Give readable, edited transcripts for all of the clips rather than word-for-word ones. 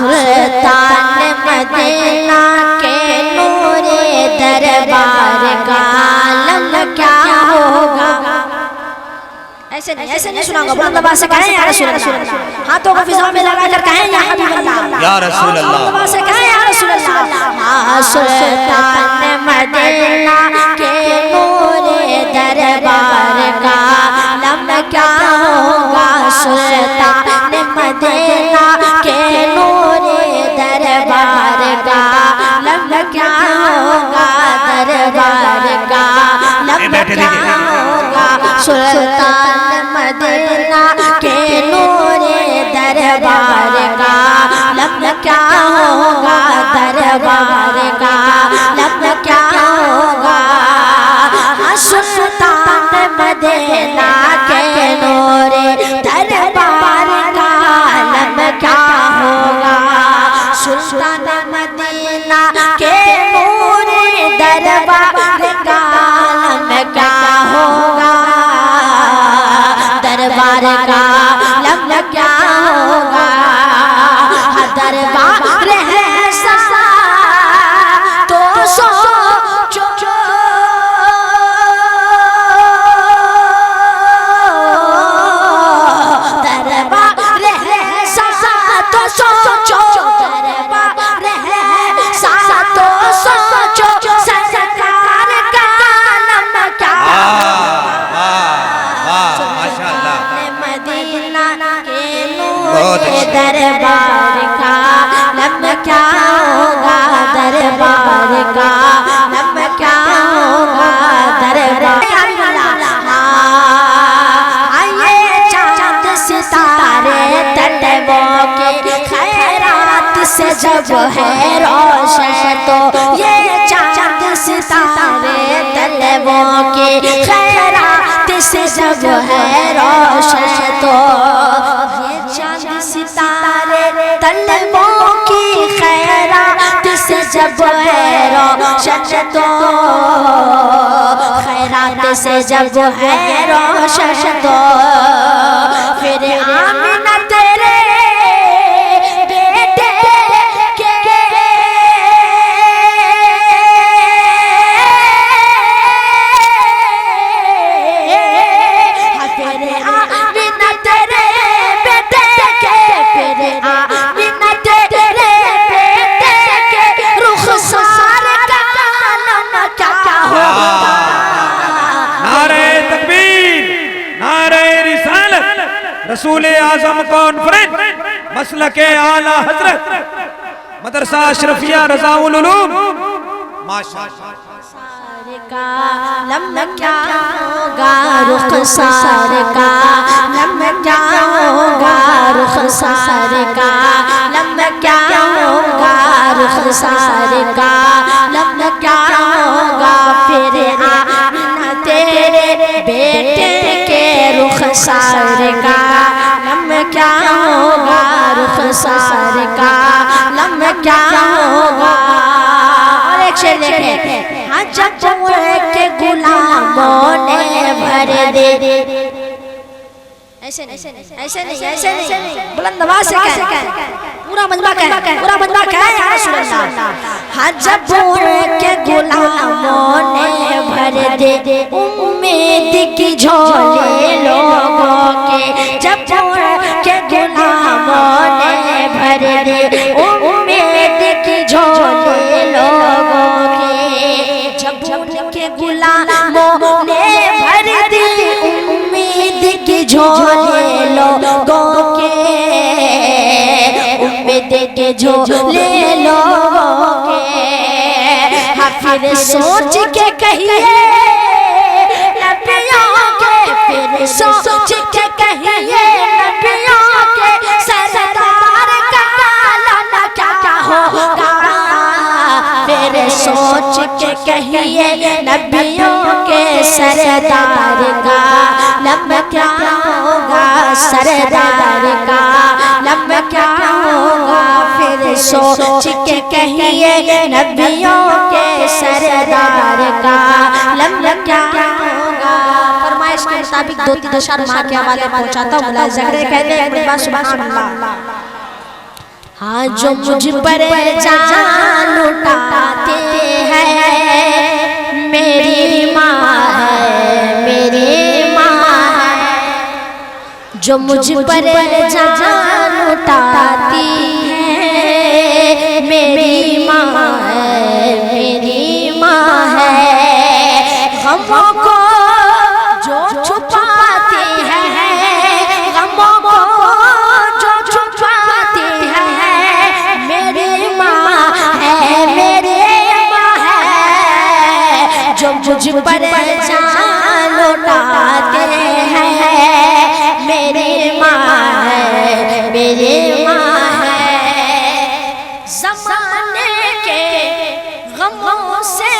सुल्तान Medina के नूरे दरबार का आलम क्या होगा। ऐसे नहीं सुनाऊंगा, बुलंद आवाज से कहें या रसूल अल्लाह। हाथों को फिजा में लगाकर कहें या हबीब अल्लाह, या रसूल अल्लाह। बुलंद आवाज से कहें या रसूल अल्लाह। सुल्तान मदीना के नूरे दरबार का आलम क्या होगा। सुल्तान मदीना के नूरे दरबार का आलम क्या होगा। दरबार का आलम क्या होगा। सुल्तान मदीना के नूरे दरबार का आलम क्या होगा। दरबार का आलम क्या होगा। सुल्तान मदीना के नूरे दरबार का आलम क्या होगा। सुल्तान मदीना के नूरे दरबार का आलम क्या होगा। दरबार का आलम क्या होगा। दरबार है ससा तो सोचो, दरबार है ससा तो सोचो, दरबार है ससा तो सोचो। सरकार का आलम क्या होगा। मदीना के नूरे दरबार का आलम क्या होगा। दरबार का आलम क्या होगा। दरबार आइए चांद सितारे तलबों के खैरात से जब है रोशन तो ये चांद सितारे तलबों के खैरात से जब है रोशन तो ये चांद सितारे तलबों की खैरात से जब है रोशन तो खैरात से जब है रोशन तो फिर आमिना तेरे बेटे के रसूल आजम कॉन्फ्रेंस मसलके आला हजरत मदरसा अशरफिया रज़ाउल उलूम माशाअल्लाह। का आलम क्या होगा। रुखसार का आलम क्या होगा। रुखसार का आलम क्या होगा। रुखसार का आलम क्या होगा। फिर आमिना तेरे बेटे के रुखसार का आलम क्या होगा। रुखसार का आलम क्या होगा। और एक शेर देखें। हाँ जब के गुलामों ने भर दे ऐसे नहीं बुलंद आवाज से कहें। पूरा मजमा कहें, पूरा मजमा कहें या रसूल अल्लाह। हाँ जब के गुलामों ने भर दे उम्मीद की झोली लोगों के। जब के गुलामों ने भर दे उम्मीद की झोली लोगों के। जब के गुलामों ने भर दी उम्मीद की झोली लोगों के। उम्मीद के झोले लोगों के। हाँ फिर सोच के कहिए नबियों के। फिर सोच के कहिए नबियों के। सरदार का आलम क्या होगा। फिर सोच के कहिए नबियों के। सरदार का आलम क्या होगा। सरदार का आलम क्या होगा। फिर सोच के कहिए नबियों के। सरदार का आलम क्या होगा। फरमाइश के मुताबिक 2-3 अशआर माँ के हवाले पहुँचाता हूँ। कहते हैं सुभान अल्लाह। हाँ जो मुझ पर जान लुटाते हैं मेरी माँ है, मेरी माँ है। जो मुझ पर जान लुटाती है मेरी माँ है, मेरी माँ है। गमों को जो छुपाती है, गमों को जो छुपाती है मेरी माँ है, मेरी माँ है। जो मुझ पर जान लुटाते हैं मेरी माँ है, मेरी माँ है। ज़माने के गमों से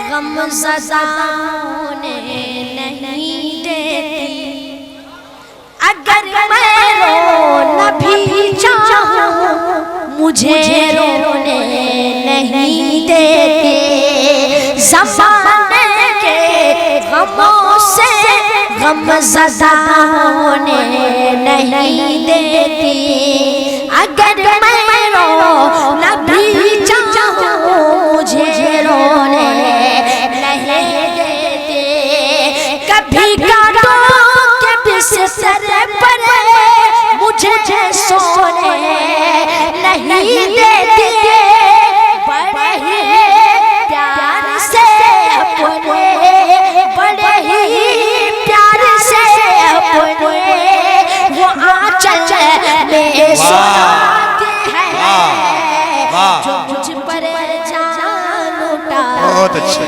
गमज़दा होने नहीं देती। अगर मैं रोना भी चाहूं मुझे रोने नहीं देती। ज़माने के गमों से गमज़दा होने नहीं देती। अगर मैं रोना भी चाहूं मुझे रोने नहीं देती। कभी कांटों के बिस्तर पर मुझे सोने नहीं देती। बड़े ही प्यार से अपने, बड़े ही प्यार से अपने वो आंचल में सुलाती है। जो मुझ पर जान लुटाते बहुत अच्छे।